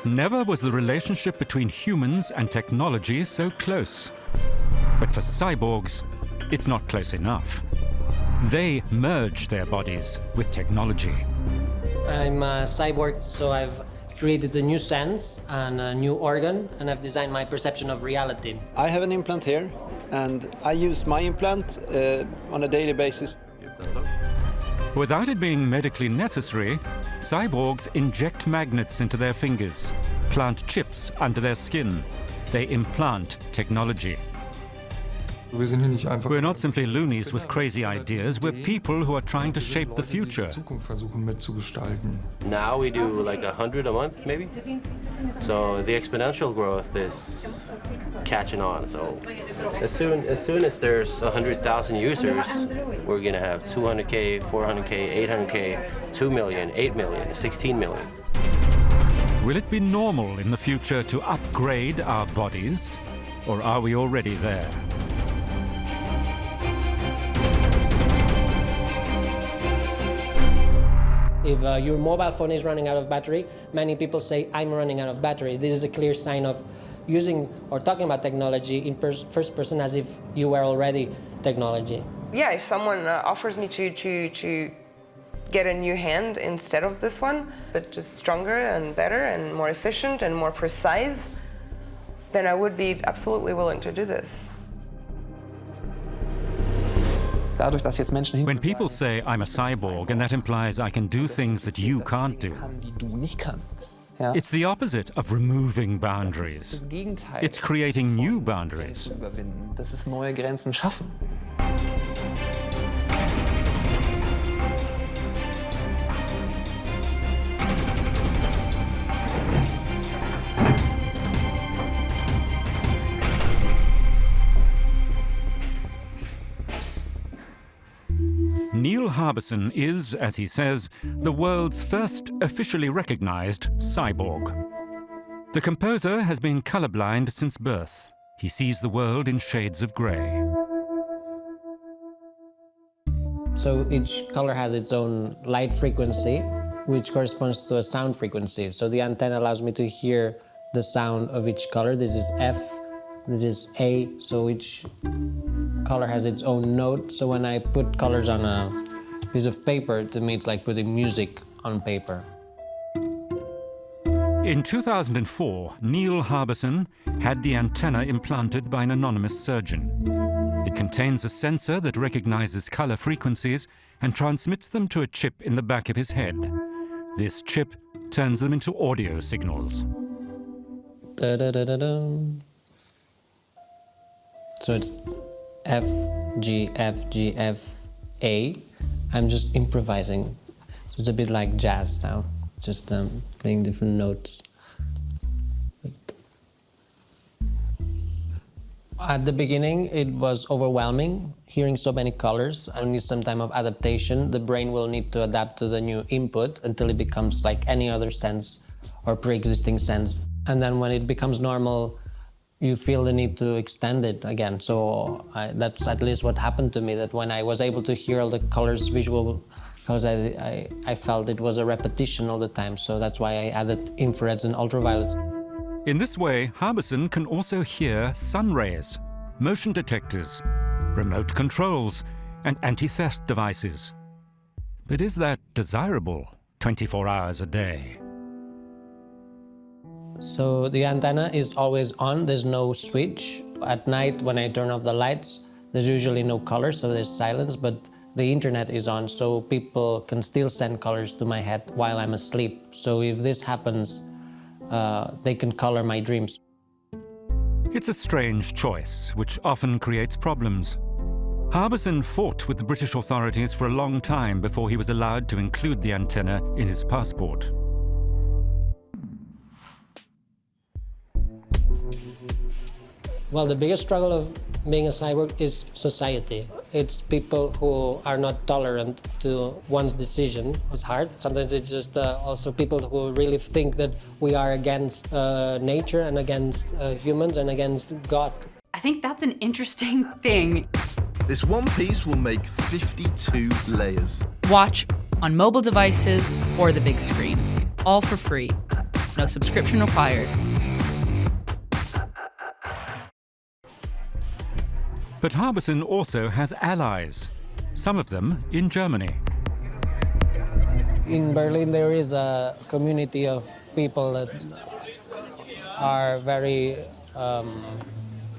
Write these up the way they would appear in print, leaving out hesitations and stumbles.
Never was the relationship between humans and technology so close. But for cyborgs, it's not close enough. They merge their bodies with technology. I'm a cyborg, so I've created a new sense and a new organ, and I've designed my perception of reality. I have an implant here, and I use my implant on a daily basis. Without it being medically necessary, cyborgs inject magnets into their fingers, plant chips under their skin. They implant technology. We're not simply loonies with crazy ideas, we're people who are trying to shape the future. Now we do like 100 a month, maybe? So the exponential growth is catching on. So as soon as there's 100,000 users, we're gonna have 200K, 400K, 800K, 2 million, 8 million, 16 million. Will it be normal in the future to upgrade our bodies, or are we already there? If your mobile phone is running out of battery, many people say, I'm running out of battery. This is a clear sign of using or talking about technology in first person as if you were already technology. Yeah, if someone offers me to get a new hand instead of this one, but just stronger and better and more efficient and more precise, then I would be absolutely willing to do this. When people say I'm a cyborg, and that implies I can do things that you can't do, it's the opposite of removing boundaries. It's creating new boundaries. Neil Harbison is, as he says, the world's first officially recognized cyborg. The composer has been colorblind since birth. He sees the world in shades of gray. So each color has its own light frequency, which corresponds to a sound frequency. So the antenna allows me to hear the sound of each color. This is F, this is A, so each color has its own note. So when I put colors on a piece of paper, to me it's like putting music on paper. In 2004, Neil Harbison had the antenna implanted by an anonymous surgeon. It contains a sensor that recognizes color frequencies and transmits them to a chip in the back of his head. This chip turns them into audio signals. Da-da-da-da-dum. So it's F, G, F, G, F, A. I'm just improvising. So it's a bit like jazz now, just playing different notes. At the beginning, it was overwhelming, hearing so many colors. I need some time of adaptation. The brain will need to adapt to the new input until it becomes like any other sense or pre-existing sense. And then when it becomes normal, you feel the need to extend it again. So that's at least what happened to me, that when I was able to hear all the colors, visual colors, I felt it was a repetition all the time. So that's why I added infrareds and ultraviolets. In this way, Harbison can also hear sun rays, motion detectors, remote controls, and anti-theft devices. But is that desirable 24 hours a day? So the antenna is always on, there's no switch. At night, when I turn off the lights, there's usually no color, so there's silence, but the internet is on, so people can still send colors to my head while I'm asleep. So if this happens, they can color my dreams. It's a strange choice, which often creates problems. Harbison fought with the British authorities for a long time before he was allowed to include the antenna in his passport. Well, the biggest struggle of being a cyborg is society. It's people who are not tolerant to one's decision. It's hard. Sometimes it's just also people who really think that we are against nature and against humans and against God. I think that's an interesting thing. This one piece will make 52 layers. Watch on mobile devices or the big screen, all for free. No subscription required. But Harbison also has allies, some of them in Germany. In Berlin, there is a community of people that are very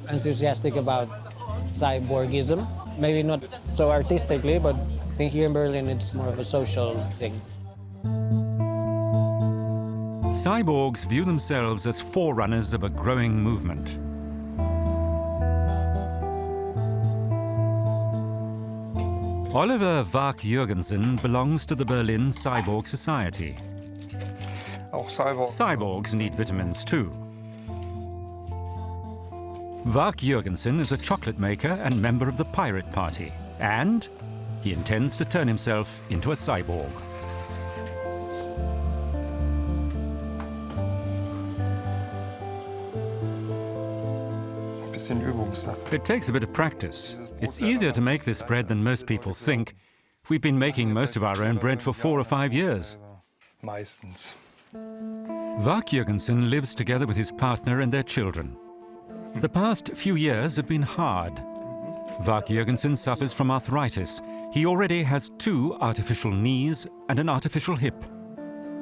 enthusiastic about cyborgism. Maybe not so artistically, but I think here in Berlin it's more of a social thing. Cyborgs view themselves as forerunners of a growing movement. Oliver Vark-Jürgensen belongs to the Berlin Cyborg Society. Cyborgs need vitamins too. Vark-Jürgensen is a chocolate maker and member of the Pirate Party, and he intends to turn himself into a cyborg. It takes a bit of practice. It's easier to make this bread than most people think. We've been making most of our own bread for 4 or 5 years. Vark-Jürgensen lives together with his partner and their children. The past few years have been hard. Vark-Jürgensen suffers from arthritis. He already has 2 artificial knees and an artificial hip.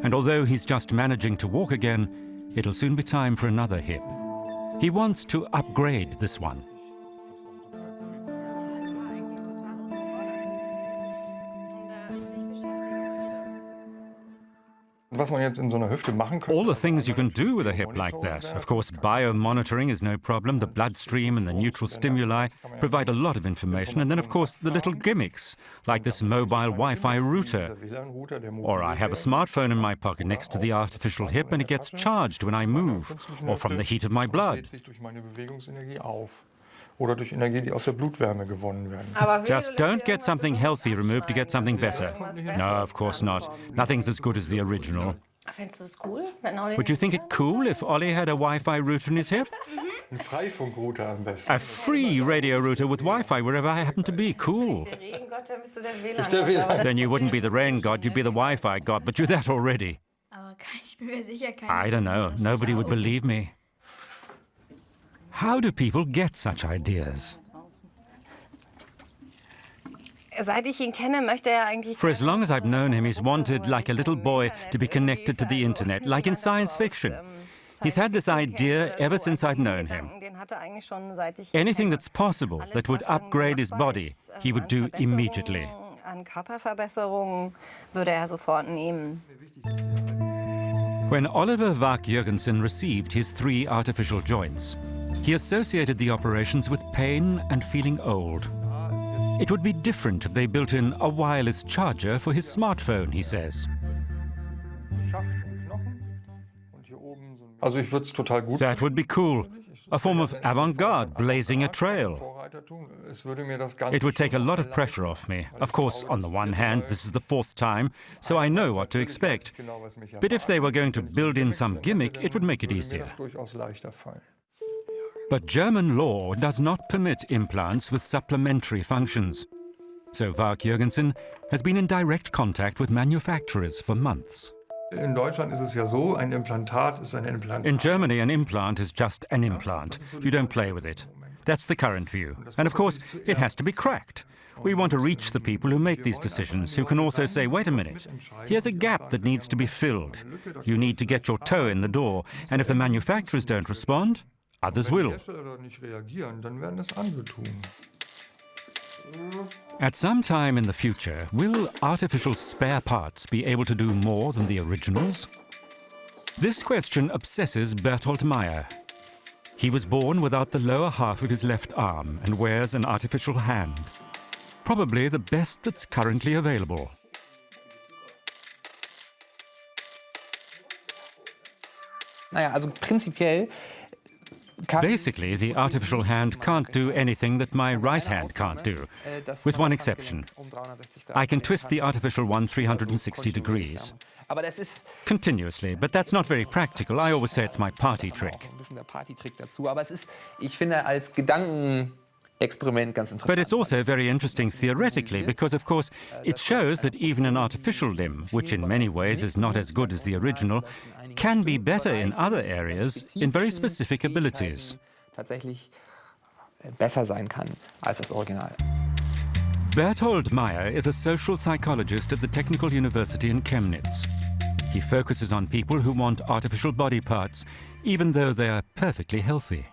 And although he's just managing to walk again, it'll soon be time for another hip. He wants to upgrade this one. All the things you can do with a hip like that. Of course, biomonitoring is no problem. The bloodstream and the neutral stimuli provide a lot of information. And then, of course, the little gimmicks, like this mobile Wi-Fi router. Or I have a smartphone in my pocket next to the artificial hip and it gets charged when I move, or from the heat of my blood. Just don't get something healthy removed to get something better. No, of course not. Nothing's as good as the original. Would you think it cool if Ollie had a Wi-Fi router in his hip? A free radio router with Wi-Fi wherever I happen to be. Cool. Then you wouldn't be the rain god, you'd be the Wi-Fi god, but you're that already. I don't know. Nobody would believe me. How do people get such ideas? For as long as I've known him, he's wanted, like a little boy, to be connected to the internet, like in science fiction. He's had this idea ever since I've known him. Anything that's possible that would upgrade his body, he would do immediately. When Oliver Vark-Jürgensen received his 3 artificial joints, he associated the operations with pain and feeling old. It would be different if they built in a wireless charger for his smartphone, he says. That would be cool. A form of avant-garde, blazing a trail. It would take a lot of pressure off me. Of course, on the one hand, this is the 4th time, so I know what to expect. But if they were going to build in some gimmick, it would make it easier. But German law does not permit implants with supplementary functions. So Vark-Jürgensen has been in direct contact with manufacturers for months. In Germany, an implant is just an implant. You don't play with it. That's the current view. And of course, it has to be cracked. We want to reach the people who make these decisions, who can also say, wait a minute, here's a gap that needs to be filled. You need to get your toe in the door. And if the manufacturers don't respond, others will. At some time in the future, will artificial spare parts be able to do more than the originals? This question obsesses Bertolt Meyer. He was born without the lower half of his left arm and wears an artificial hand. Probably the best that's currently available. Basically, the artificial hand can't do anything that my right hand can't do, with one exception. I can twist the artificial one 360 degrees. Continuously, but that's not very practical. I always say it's my party trick. But it's also very interesting theoretically because, of course, it shows that even an artificial limb, which in many ways is not as good as the original, can be better in other areas in very specific abilities. Tatsächlich besser sein kann als das Original. Berthold Meyer is a social psychologist at the Technical University in Chemnitz. He focuses on people who want artificial body parts, even though they are perfectly healthy.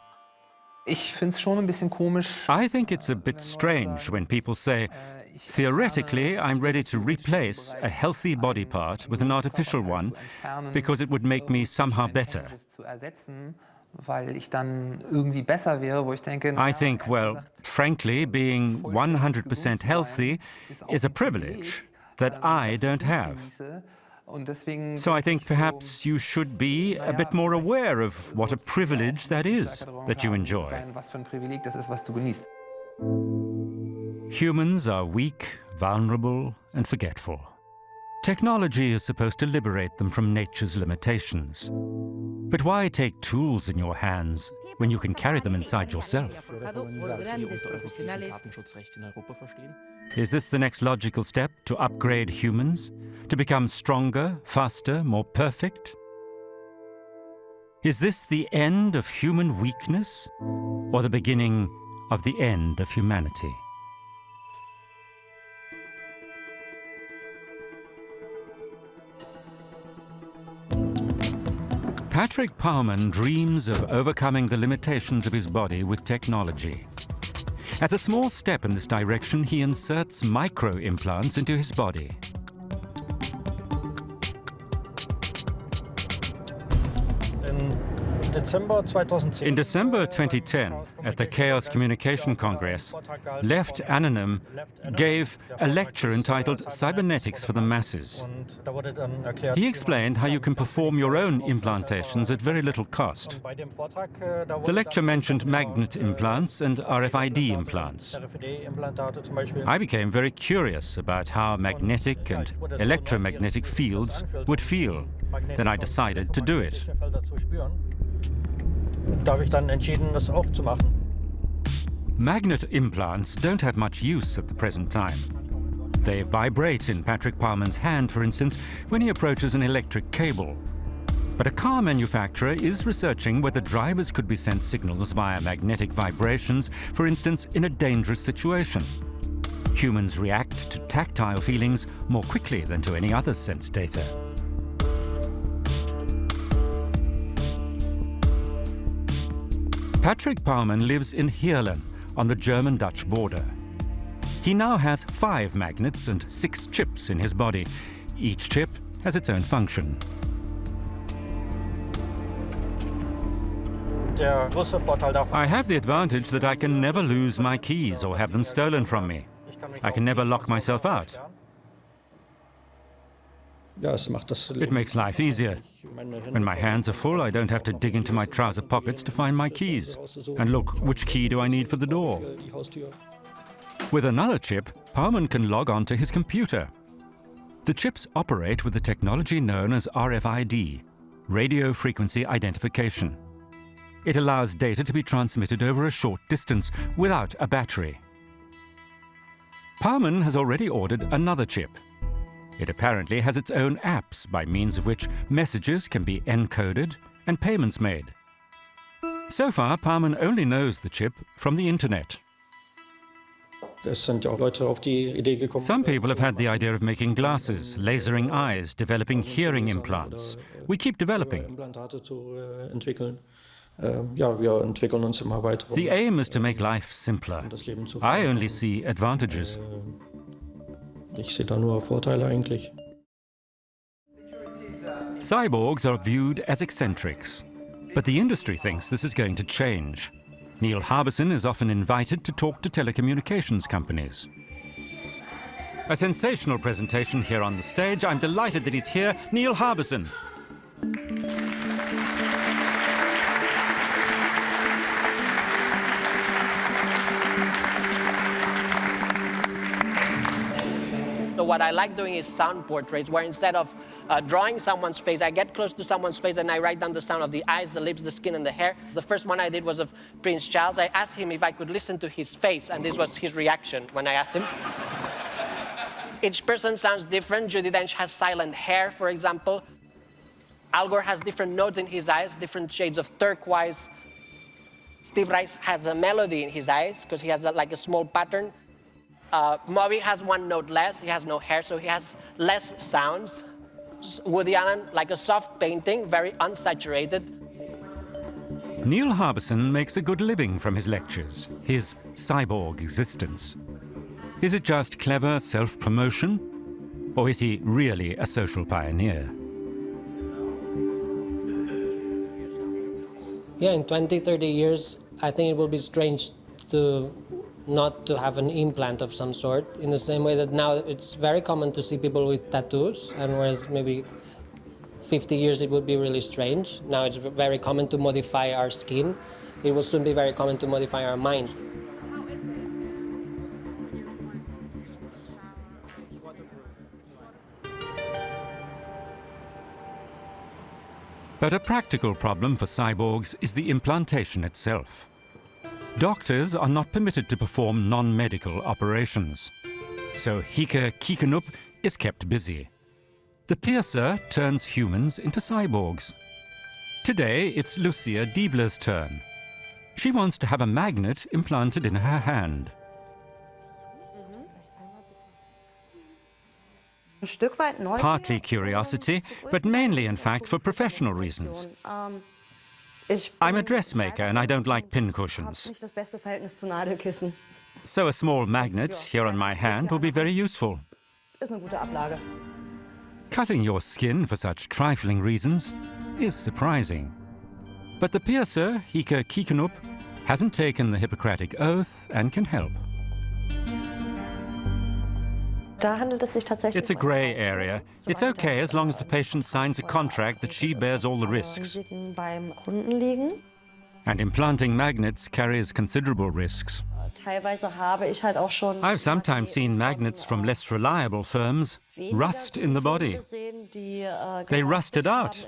Ich finde es schon ein bisschen komisch. I think it's a bit strange when people say, theoretically, I'm ready to replace a healthy body part with an artificial one because it would make me somehow better. Weil ich dann irgendwie besser wäre, wo ich denke, I think, well, frankly, being 100% healthy is a privilege that I don't have. So I think perhaps you should be a bit more aware of what a privilege that is that you enjoy. Was für ein Privileg das ist, was du genießt. Humans are weak, vulnerable, and forgetful. Technology is supposed to liberate them from nature's limitations. But why take tools in your hands when you can carry them inside yourself? Is this the next logical step to upgrade humans? To become stronger, faster, more perfect? Is this the end of human weakness or the beginning of the end of humanity? Patrick Paumann dreams of overcoming the limitations of his body with technology. As a small step in this direction, he inserts micro-implants into his body. In December 2010, at the Chaos Communication Congress, Left Anonym gave a lecture entitled Cybernetics for the Masses. He explained how you can perform your own implantations at very little cost. The lecture mentioned magnet implants and RFID implants. I became very curious about how magnetic and electromagnetic fields would feel. Then I decided to do it. Magnet implants don't have much use at the present time. They vibrate in Patrick Paumann's hand, for instance, when he approaches an electric cable. But a car manufacturer is researching whether drivers could be sent signals via magnetic vibrations, for instance, in a dangerous situation. Humans react to tactile feelings more quickly than to any other sense data. Patrick Paumann lives in Heerlen, on the German-Dutch border. He now has 5 magnets and 6 chips in his body. Each chip has its own function. I have the advantage that I can never lose my keys or have them stolen from me. I can never lock myself out. It makes life easier. When my hands are full, I don't have to dig into my trouser pockets to find my keys. And look, which key do I need for the door? With another chip, Paumann can log on to his computer. The chips operate with the technology known as RFID, radio frequency identification. It allows data to be transmitted over a short distance without a battery. Paumann has already ordered another chip. It apparently has its own apps by means of which messages can be encoded and payments made. So far, Paumann only knows the chip from the internet. Some people have had the idea of making glasses, lasering eyes, developing hearing implants. We keep developing. The aim is to make life simpler. I only see advantages. Cyborgs are viewed as eccentrics, but the industry thinks this is going to change. Neil Harbison is often invited to talk to telecommunications companies. A sensational presentation here on the stage. I'm delighted that he's here, Neil Harbison. So what I like doing is sound portraits, where instead of drawing someone's face, I get close to someone's face and I write down the sound of the eyes, the lips, the skin, and the hair. The first one I did was of Prince Charles. I asked him if I could listen to his face, and this was his reaction when I asked him. Each person sounds different. Judi Dench has silent hair, for example. Al Gore has different nodes in his eyes, different shades of turquoise. Steve Rice has a melody in his eyes because he has like a small pattern. Moby has one note less. He has no hair, so he has less sounds. Woody Allen, like a soft painting, very unsaturated. Neil Harbison makes a good living from his lectures, his cyborg existence. Is it just clever self-promotion, or is he really a social pioneer? Yeah, in 20, 30 years, I think it will be strange to not to have an implant of some sort, in the same way that now it's very common to see people with tattoos, and whereas maybe 50 years it would be really strange. Now it's very common to modify our skin. It will soon be very common to modify our mind. But a practical problem for cyborgs is the implantation itself. Doctors are not permitted to perform non-medical operations. So Hike Kiekenup is kept busy. The piercer turns humans into cyborgs. Today, it's Lucia Diebler's turn. She wants to have a magnet implanted in her hand. Partly curiosity, but mainly, in fact, for professional reasons. I'm a dressmaker and I don't like pincushions. So a small magnet here on my hand will be very useful. Cutting your skin for such trifling reasons is surprising. But the piercer, Hike Kiekenup, hasn't taken the Hippocratic Oath and can help. It's a grey area. It's okay as long as the patient signs a contract that she bears all the risks. And implanting magnets carries considerable risks. I've sometimes seen magnets from less reliable firms rust in the body. They rusted out.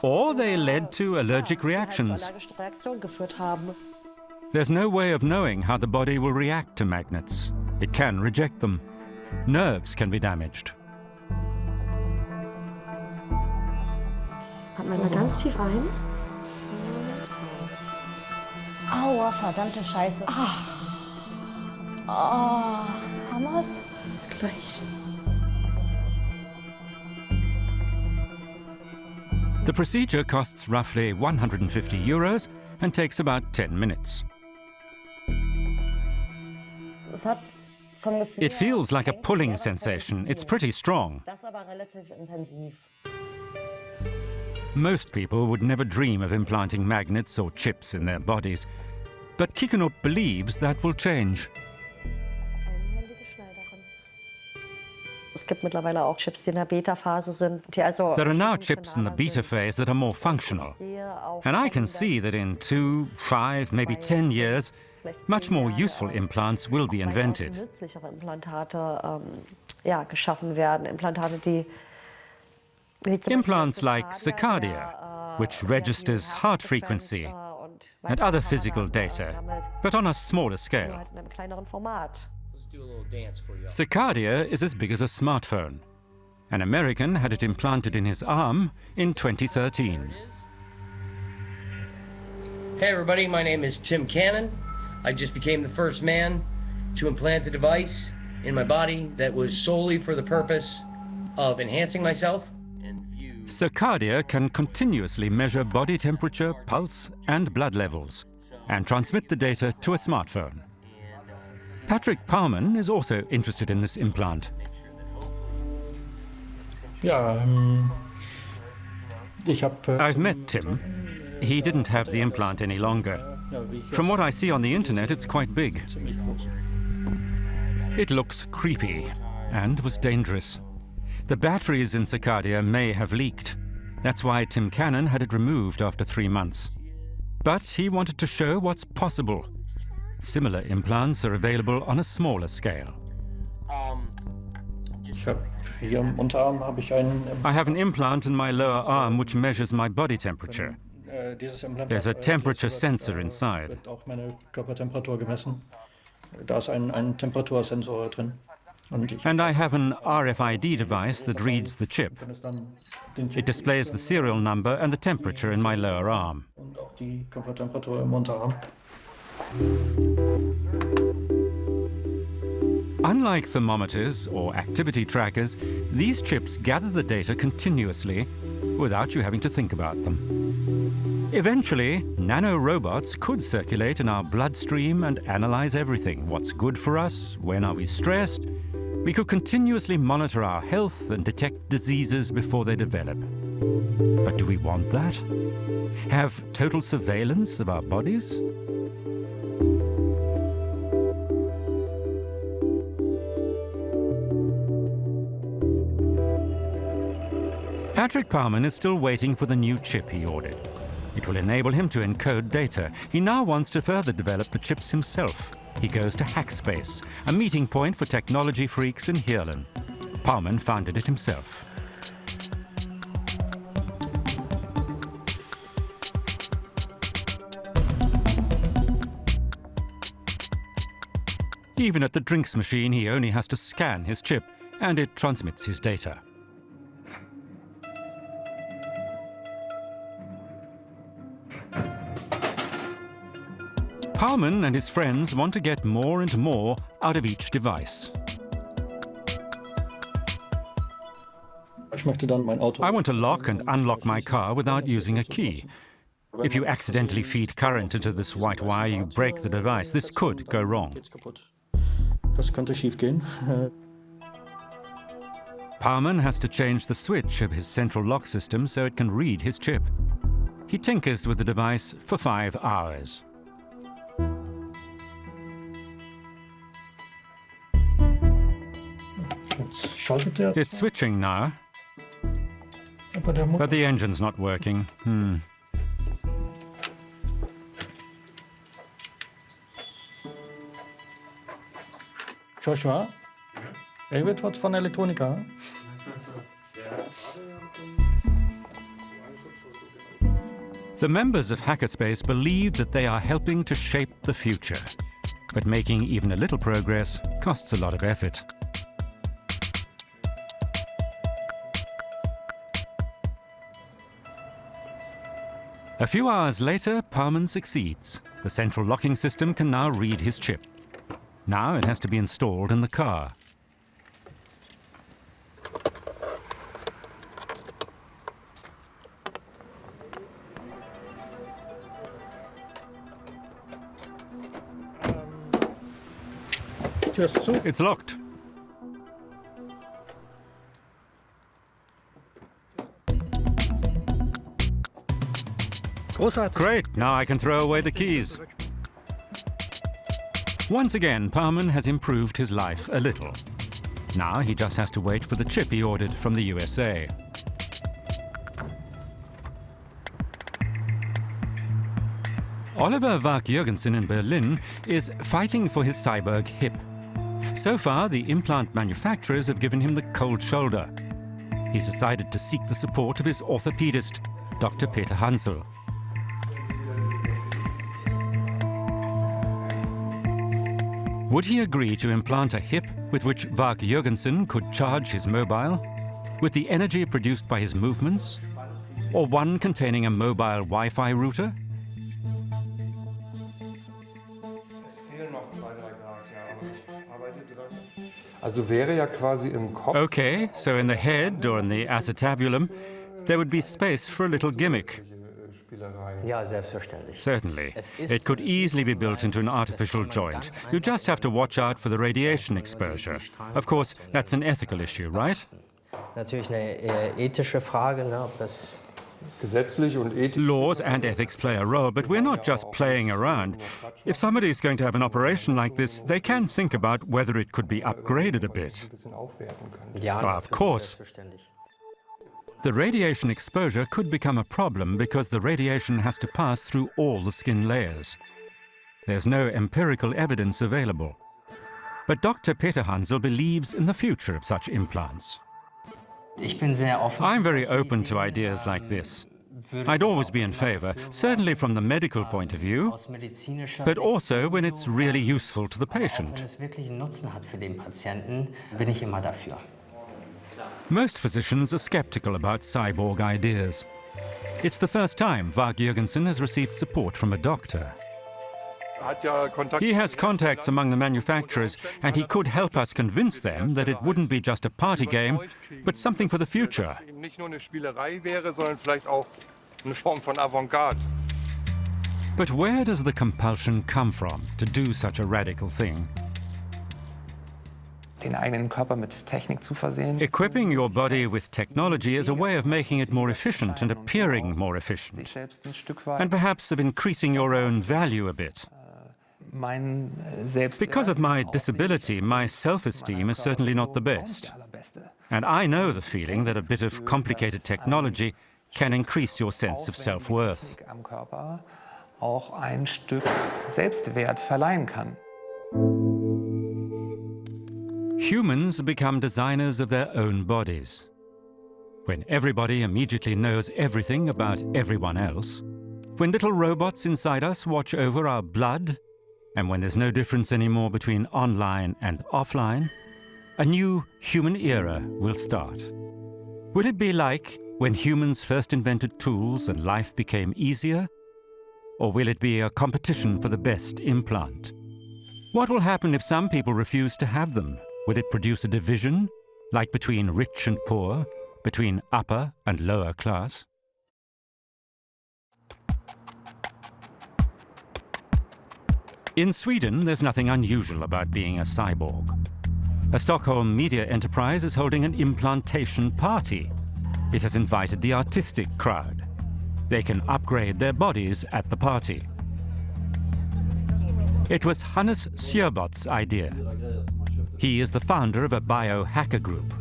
Or they led to allergic reactions. There's no way of knowing how the body will react to magnets. It can reject them. Nerves can be damaged. Atmen mal ganz tief ein. Aua, verdammte Scheiße. Haben wir's? Gleich. The procedure costs roughly 150 euros and takes about 10 minutes. It feels like a pulling sensation. It's pretty strong. Most people would never dream of implanting magnets or chips in their bodies. But Kiekenup believes that will change. There are now chips in the beta phase that are more functional. And I can see that in 2, 5, maybe 10 years, much more useful implants will be invented. Implants like Circadia, which registers heart frequency and other physical data, but on a smaller scale. Circadia is as big as a smartphone. An American had it implanted in his arm in 2013. Hey everybody, my name is Tim Cannon. I just became the first man to implant a device in my body that was solely for the purpose of enhancing myself. Circadia can continuously measure body temperature, pulse, and blood levels, and transmit the data to a smartphone. Patrick Palman is also interested in this implant. I've met Tim. He didn't have the implant any longer. From what I see on the internet, it's quite big. It looks creepy and was dangerous. The batteries in Circadia may have leaked. That's why Tim Cannon had it removed after 3 months. But he wanted to show what's possible. Similar implants are available on a smaller scale. I have an implant in my lower arm which measures my body temperature. There's a temperature sensor inside. And I have an RFID device that reads the chip. It displays the serial number and the temperature in my lower arm. Unlike thermometers or activity trackers, these chips gather the data continuously without you having to think about them. Eventually, nanorobots could circulate in our bloodstream and analyze everything. What's good for us? When are we stressed? We could continuously monitor our health and detect diseases before they develop. But do we want that? Have total surveillance of our bodies? Patrick Palman is still waiting for the new chip he ordered. It will enable him to encode data. He now wants to further develop the chips himself. He goes to Hackspace, a meeting point for technology freaks in Heerlen. Palman founded it himself. Even at the drinks machine, he only has to scan his chip, and it transmits his data. Palman and his friends want to get more and more out of each device. I want to lock and unlock my car without using a key. If you accidentally feed current into this white wire, you break the device. This could go wrong. Palman has to change the switch of his central lock system so it can read his chip. He tinkers with the device for 5 hours. It's switching now, but the engine's not working. Joshua, jij weet wat van elektronica? The members of Hackerspace believe that they are helping to shape the future. But making even a little progress costs a lot of effort. A few hours later, Palman succeeds. The central locking system can now read his chip. Now it has to be installed in the car. It's locked. Great, now I can throw away the keys. Once again, Palman has improved his life a little. Now he just has to wait for the chip he ordered from the USA. Oliver Vark-Jurgensen in Berlin is fighting for his cyborg hip. So far, the implant manufacturers have given him the cold shoulder. He's decided to seek the support of his orthopedist, Dr. Peter Hansel. Would he agree to implant a hip with which Vark-Jurgensen could charge his mobile, with the energy produced by his movements, or one containing a mobile Wi-Fi router? Okay, so in the head or in the acetabulum, there would be space for a little gimmick. Certainly. It could easily be built into an artificial joint. You just have to watch out for the radiation exposure. Of course, that's an ethical issue, right? Laws and ethics play a role, but we're not just playing around. If somebody's going to have an operation like this, they can think about whether it could be upgraded a bit. Of course. The radiation exposure could become a problem because the radiation has to pass through all the skin layers. There's no empirical evidence available. But Dr. Peter Hansel believes in the future of such implants. I'm very open to ideas like this. I'd always be in favor, certainly from the medical point of view, but also when it's really useful to the patient. Most physicians are skeptical about cyborg ideas. It's the first time Varg Jørgensen has received support from a doctor. He has contacts among the manufacturers, and he could help us convince them that it wouldn't be just a party game, but something for the future. But where does the compulsion come from to do such a radical thing? Equipping your body with technology is a way of making it more efficient and appearing more efficient, and perhaps of increasing your own value a bit. Because of my disability, my self-esteem is certainly not the best. And I know the feeling that a bit of complicated technology can increase your sense of self-worth. Humans become designers of their own bodies. When everybody immediately knows everything about everyone else, when little robots inside us watch over our blood, and when there's no difference anymore between online and offline, a new human era will start. Will it be like when humans first invented tools and life became easier? Or will it be a competition for the best implant? What will happen if some people refuse to have them? Will it produce a division, like between rich and poor, between upper and lower class? In Sweden, there's nothing unusual about being a cyborg. A Stockholm media enterprise is holding an implantation party. It has invited the artistic crowd. They can upgrade their bodies at the party. It was Hannes Sjöboth's idea. He is the founder of a biohacker group.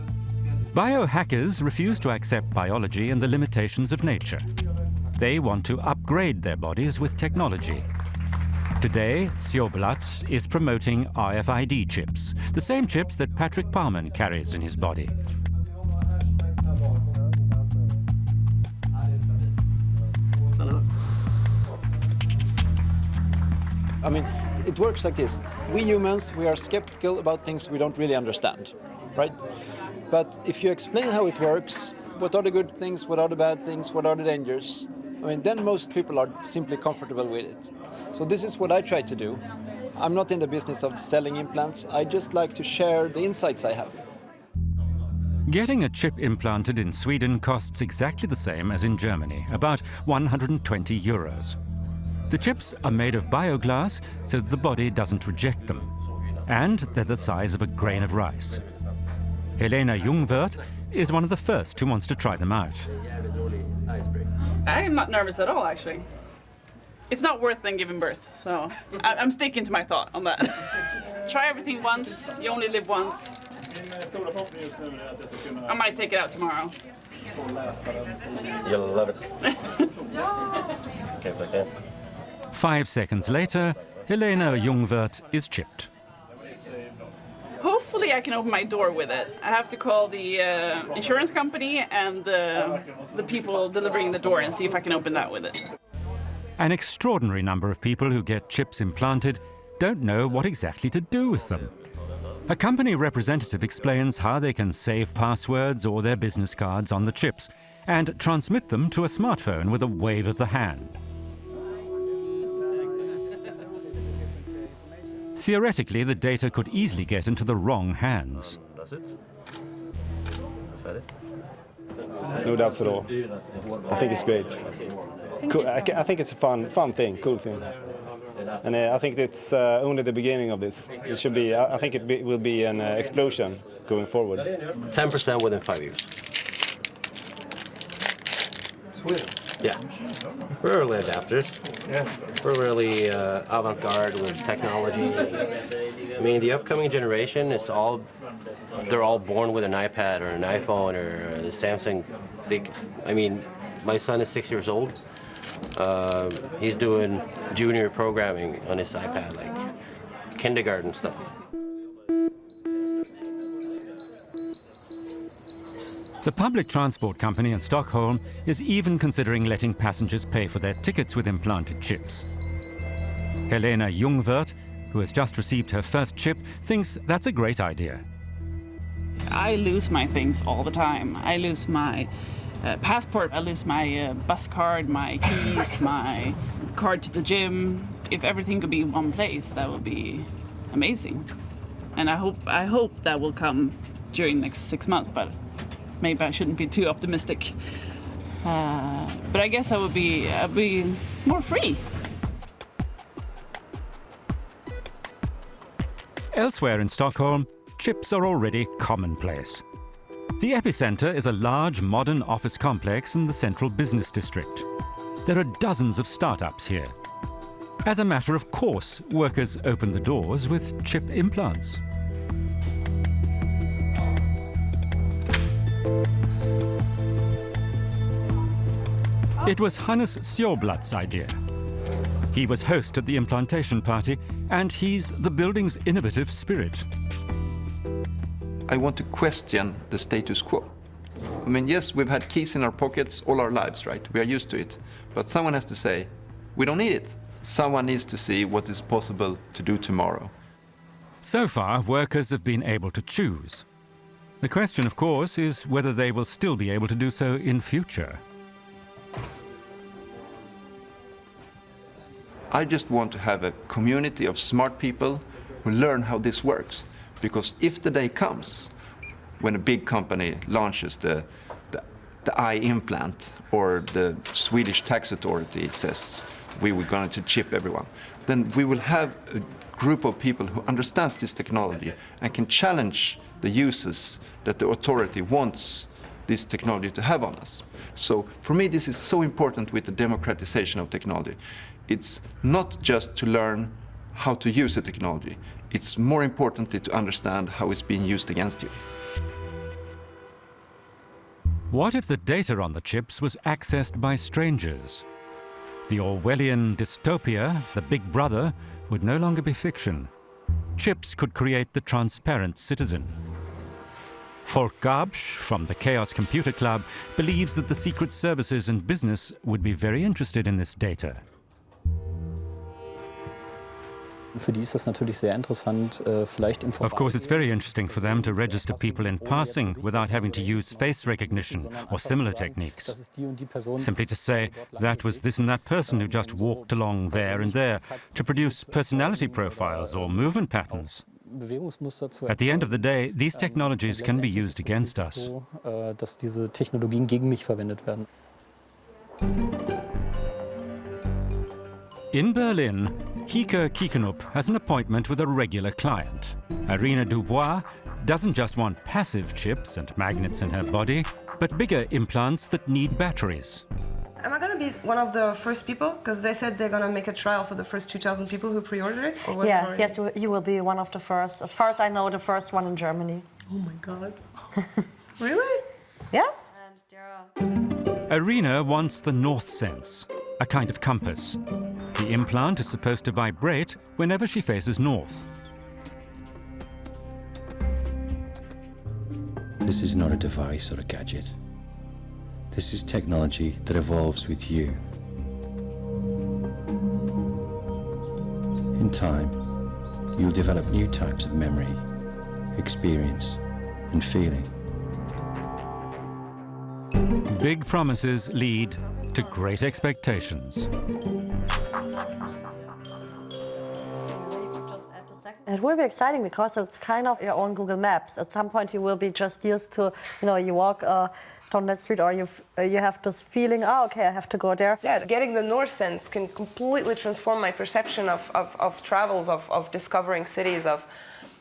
Biohackers refuse to accept biology and the limitations of nature. They want to upgrade their bodies with technology. Today, Sjöboth is promoting RFID chips, the same chips that Patrick Palman carries in his body. I mean, it works like this. We humans, we are skeptical about things we don't really understand, right? But if you explain how it works, what are the good things, what are the bad things, what are the dangers, I mean, then most people are simply comfortable with it. So this is what I try to do. I'm not in the business of selling implants. I just like to share the insights I have. Getting a chip implanted in Sweden costs exactly the same as in Germany, about 120 euros. The chips are made of bioglass so that the body doesn't reject them, and they're the size of a grain of rice. Helena Ljungwirth is one of the first who wants to try them out. I am not nervous at all, actually. It's not worth than giving birth, so I'm sticking to my thought on that. Try everything once, you only live once. I might take it out tomorrow. You'll love it. Okay, like that. 5 seconds later, Helena Ljungwirth is chipped. Hopefully I can open my door with it. I have to call the insurance company and the people delivering the door and see if I can open that with it. An extraordinary number of people who get chips implanted don't know what exactly to do with them. A company representative explains how they can save passwords or their business cards on the chips and transmit them to a smartphone with a wave of the hand. Theoretically, the data could easily get into the wrong hands. No doubts at all. I think it's great. Cool. I think it's a fun thing, cool thing. And I think it's only the beginning of this. It should be. I think it will be an explosion going forward. 10% within 5 years. Sweden. Yeah. We're early adapters. Yeah. We're really avant-garde with technology. I mean, the upcoming generation they're all born with an iPad or an iPhone or the Samsung. I mean, my son is 6 years old. He's doing junior programming on his iPad, like kindergarten stuff. The public transport company in Stockholm is even considering letting passengers pay for their tickets with implanted chips. Helena Ljungwirth, who has just received her first chip, thinks that's a great idea. I lose my things all the time. I lose my passport, I lose my bus card, my keys, my card to the gym. If everything could be in one place, that would be amazing. And I hope that will come during the next 6 months, but maybe I shouldn't be too optimistic. But I guess I'd be more free. Elsewhere in Stockholm, chips are already commonplace. The epicenter is a large modern office complex in the central business district. There are dozens of startups here. As a matter of course, workers open the doors with chip implants. It was Hannes Sjöblatt's idea. He was host at the implantation party, and he's the building's innovative spirit. I want to question the status quo. I mean, yes, we've had keys in our pockets all our lives, right? We are used to it. But someone has to say, we don't need it. Someone needs to see what is possible to do tomorrow. So far, workers have been able to choose. The question, of course, is whether they will still be able to do so in future. I just want to have a community of smart people who learn how this works. Because if the day comes when a big company launches the eye implant, or the Swedish tax authority says we were going to chip everyone, then we will have a group of people who understands this technology and can challenge the uses that the authority wants this technology to have on us. So for me, this is so important with the democratization of technology. It's not just to learn how to use the technology. It's more importantly to understand how it's being used against you. What if the data on the chips was accessed by strangers? The Orwellian dystopia, the Big Brother, would no longer be fiction. Chips could create the transparent citizen. Folk Gabsch from the Chaos Computer Club believes that the secret services and business would be very interested in this data. Für die ist das natürlich sehr interessant, vielleicht im Of course, it's very interesting for them to register people in passing without having to use face recognition or similar techniques. Simply to say, that was this and that person who just walked along there and there, to produce personality profiles or movement patterns. At the end of the day, these technologies can be used against us. Dass diese Technologien gegen mich verwendet werden. In Berlin, Hike Kiekenup has an appointment with a regular client. Irina Dubois doesn't just want passive chips and magnets in her body, but bigger implants that need batteries. Am I going to be one of the first people? Because they said they're going to make a trial for the first 2,000 people who pre-ordered it? Or Yeah, yes, you will be one of the first. As far as I know, the first one in Germany. Oh my God. Really? Yes? Irina wants the north sense, a kind of compass. The implant is supposed to vibrate whenever she faces north. This is not a device or a gadget. This is technology that evolves with you. In time, you'll develop new types of memory, experience, and feeling. Big promises lead to great expectations. It will be exciting because it's kind of your own Google Maps. At some point you will be just used to, you walk down that street, or you have this feeling, oh, okay, I have to go there. Yeah, getting the north sense can completely transform my perception of travels, of discovering cities, of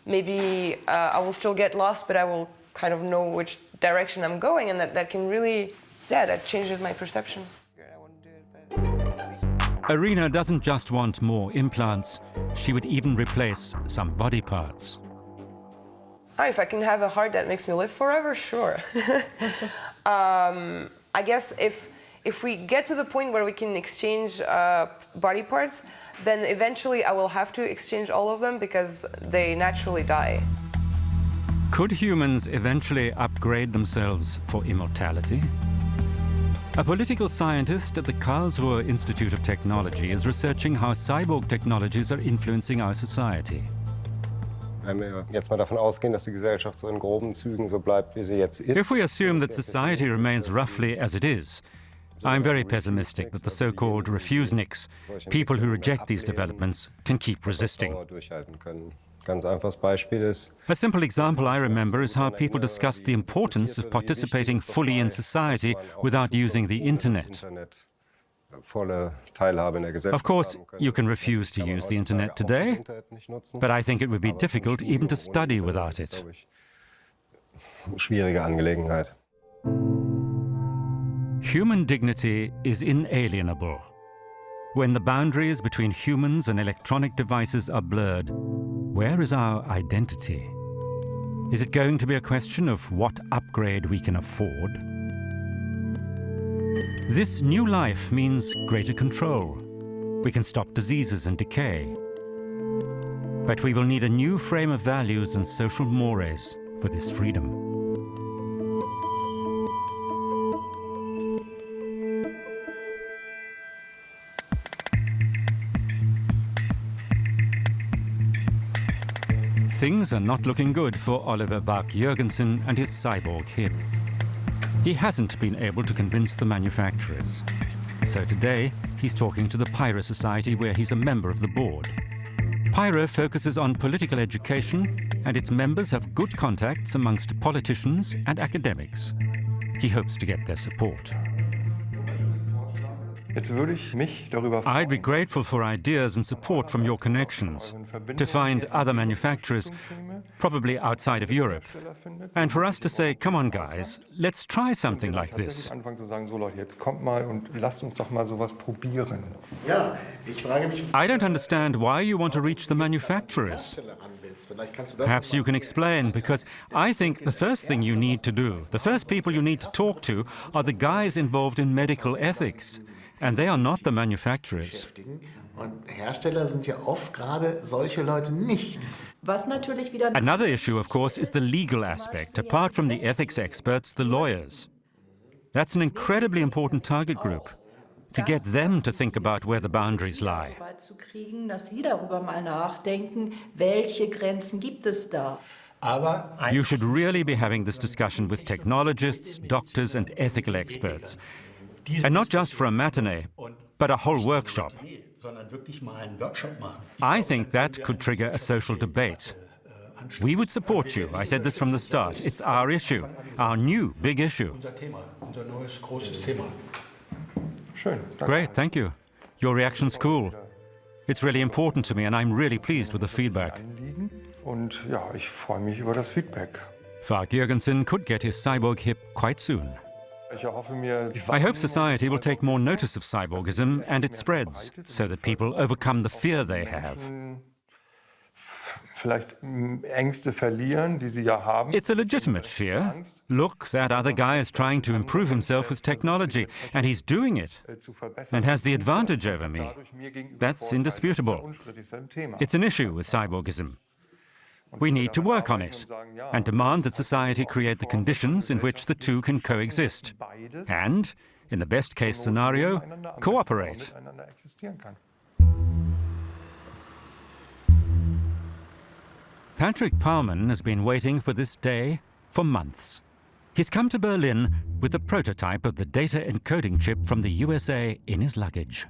maybe I will still get lost, but I will kind of know which direction I'm going, and that can really, that changes my perception. Irina doesn't just want more implants, she would even replace some body parts. Oh, if I can have a heart that makes me live forever, sure. I guess if we get to the point where we can exchange body parts, then eventually I will have to exchange all of them because they naturally die. Could humans eventually upgrade themselves for immortality? A political scientist at the Karlsruhe Institute of Technology is researching how cyborg technologies are influencing our society. Wenn wir jetzt mal davon ausgehen, dass die Gesellschaft so in groben Zügen so bleibt, wie sie jetzt ist. If we assume that society remains roughly as it is, I'm very pessimistic that the so-called refuseniks, people who reject these developments, can keep resisting. Ganz einfaches Beispiel ist, A simple example I remember is how people discussed the importance of participating fully in society without using the internet. volle Teilhabe in der Gesellschaft. Of course, you can refuse to use the internet today, but I think it would be difficult even to study without it. Schwierige Angelegenheit. Human dignity is inalienable. When the boundaries between humans and electronic devices are blurred, where is our identity? Is it going to be a question of what upgrade we can afford? This new life means greater control. We can stop diseases and decay. But we will need a new frame of values and social mores for this freedom. Things are not looking good for Oliver Bach-Jürgensen and his cyborg hip. He hasn't been able to convince the manufacturers. So today, he's talking to the Pyra Society, where he's a member of the board. Pyra focuses on political education, and its members have good contacts amongst politicians and academics. He hopes to get their support. I'd be grateful for ideas and support from your connections, to find other manufacturers, probably outside of Europe, and for us to say, come on guys, let's try something like this. I don't understand why you want to reach the manufacturers. Perhaps you can explain, because I think the first thing you need to do, the first people you need to talk to, are the guys involved in medical ethics. And they are not the manufacturers. Another issue, of course, is the legal aspect. Apart from the ethics experts, the lawyers. That's an incredibly important target group. To get them to think about where the boundaries lie. You should really be having this discussion with technologists, doctors, and ethical experts. And not just for a matinee, but a whole workshop. I think that could trigger a social debate. We would support you. I said this from the start. It's our issue, our new big issue. Great, thank you. Your reaction's cool. It's really important to me, and I'm really pleased with the feedback. Bach-Jürgensen could get his cyborg hip quite soon. I hope society will take more notice of cyborgism and its spreads, so that people overcome the fear they have. It's a legitimate fear. Look, that other guy is trying to improve himself with technology, and he's doing it, and has the advantage over me. That's indisputable. It's an issue with cyborgism. We need to work on it and demand that society create the conditions in which the two can coexist and, in the best-case scenario, cooperate. Patrick Paumann has been waiting for this day for months. He's come to Berlin with the prototype of the data encoding chip from the USA in his luggage.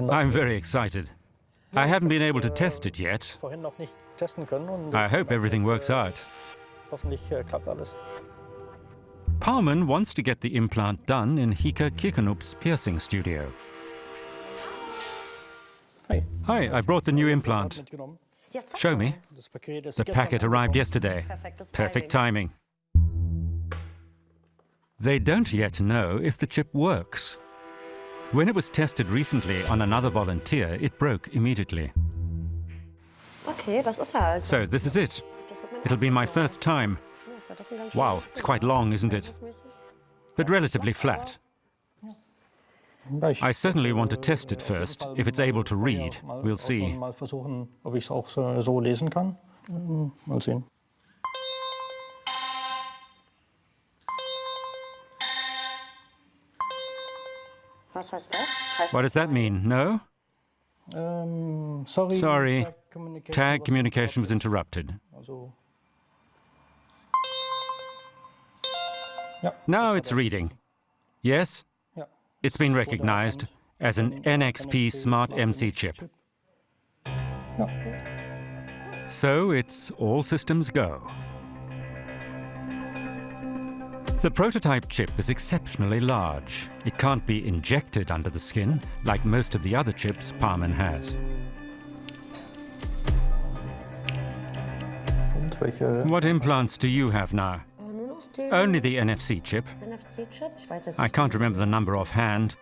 I'm very excited. I haven't been able to test it yet. I hope everything works out. Paumann wants to get the implant done in Hika Kirkenup's piercing studio. Hi, I brought the new implant. Show me. The packet arrived yesterday. Perfect timing. They don't yet know if the chip works. When it was tested recently on another volunteer, it broke immediately. Okay, das ist er also. So this is it. It'll be my first time. Wow, it's quite long, isn't it? But relatively flat. I certainly want to test it first. If it's able to read, we'll see. Mal versuchen, ob ich es auch so lesen kann. Mal sehen. Was heißt das? What does that mean? No? Sorry. Tag communication was interrupted. Also, Now it's reading. Yes? Ja. It's been recognized as an NXP Smart MC chip. So it's all systems go. The prototype chip is exceptionally large. It can't be injected under the skin like most of the other chips Parman has. What implants do you have now? Only the NFC chip. I can't remember the number offhand.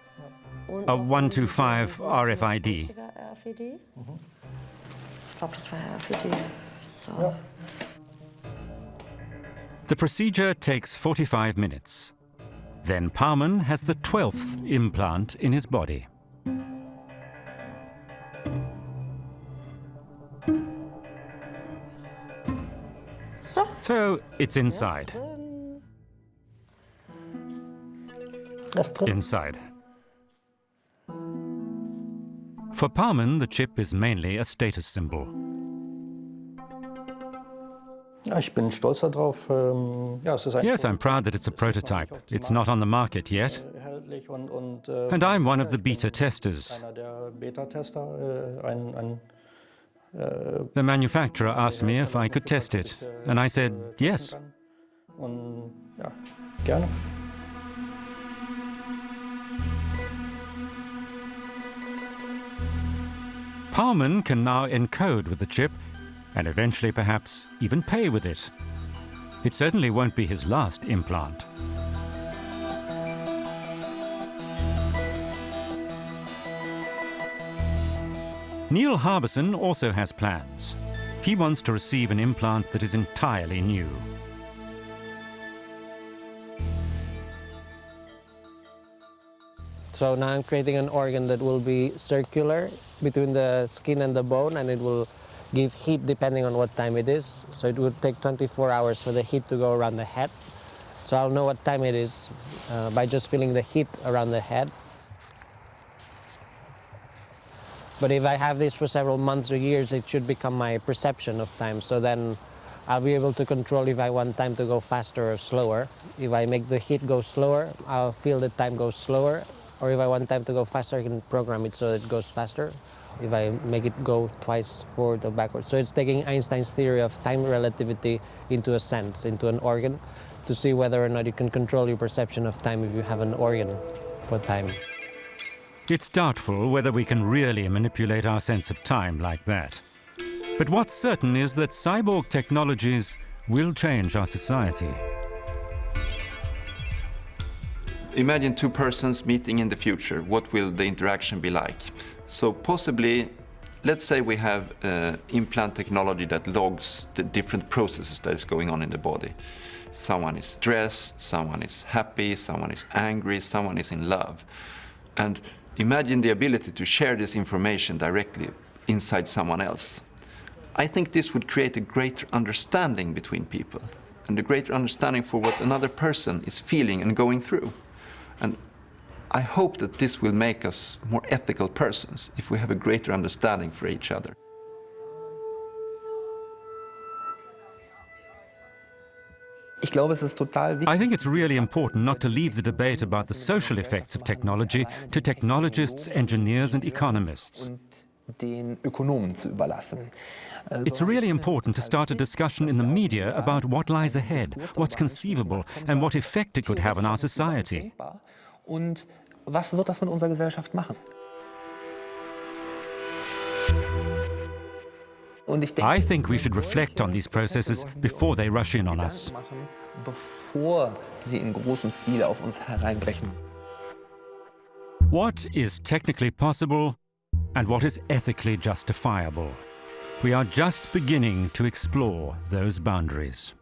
A 125 RFID. Ich glaube, das war RFID. So. The procedure takes 45 minutes. Then Parman has the 12th implant in his body. So it's inside. Inside. For Parman, the chip is mainly a status symbol. Ja, ich bin stolz darauf. Ja, es ist Yes, I'm proud that it's a prototype. It's not on the market yet. erhältlich And I'm one of the beta testers. einer der Beta-Tester, The manufacturer asked me if I could test it, and I said yes. Und ja, gerne. Parman can now encode with the chip and eventually perhaps even pay with it. It certainly won't be his last implant. Neil Harbison also has plans. He wants to receive an implant that is entirely new. So now I'm creating an organ that will be circular between the skin and the bone, and it will give heat depending on what time it is. So it would take 24 hours for the heat to go around the head. So I'll know what time it is by just feeling the heat around the head. But if I have this for several months or years, it should become my perception of time. So then I'll be able to control if I want time to go faster or slower. If I make the heat go slower, I'll feel the time go slower. Or if I want time to go faster, I can program it so it goes faster. If I make it go twice forward or backwards. So it's taking Einstein's theory of time relativity into a sense, into an organ, to see whether or not you can control your perception of time if you have an organ for time. It's doubtful whether we can really manipulate our sense of time like that. But what's certain is that cyborg technologies will change our society. Imagine two persons meeting in the future. What will the interaction be like? So possibly, let's say we have implant technology that logs the different processes that is going on in the body. Someone is stressed, someone is happy, someone is angry, someone is in love. And imagine the ability to share this information directly inside someone else. I think this would create a greater understanding between people and a greater understanding for what another person is feeling and going through. And I hope that this will make us more ethical persons if we have a greater understanding for each other. I think it's really important not to leave the debate about the social effects of technology to technologists, engineers and economists. It's really important to start a discussion in the media about what lies ahead, what's conceivable, and what effect it could have on our society. Und was wird das mit unserer Gesellschaft machen? I think we should reflect on these processes before they rush in on us. Bevor sie in großem Stil auf uns hereinbrechen. What is technically possible and what is ethically justifiable? We are just beginning to explore those boundaries.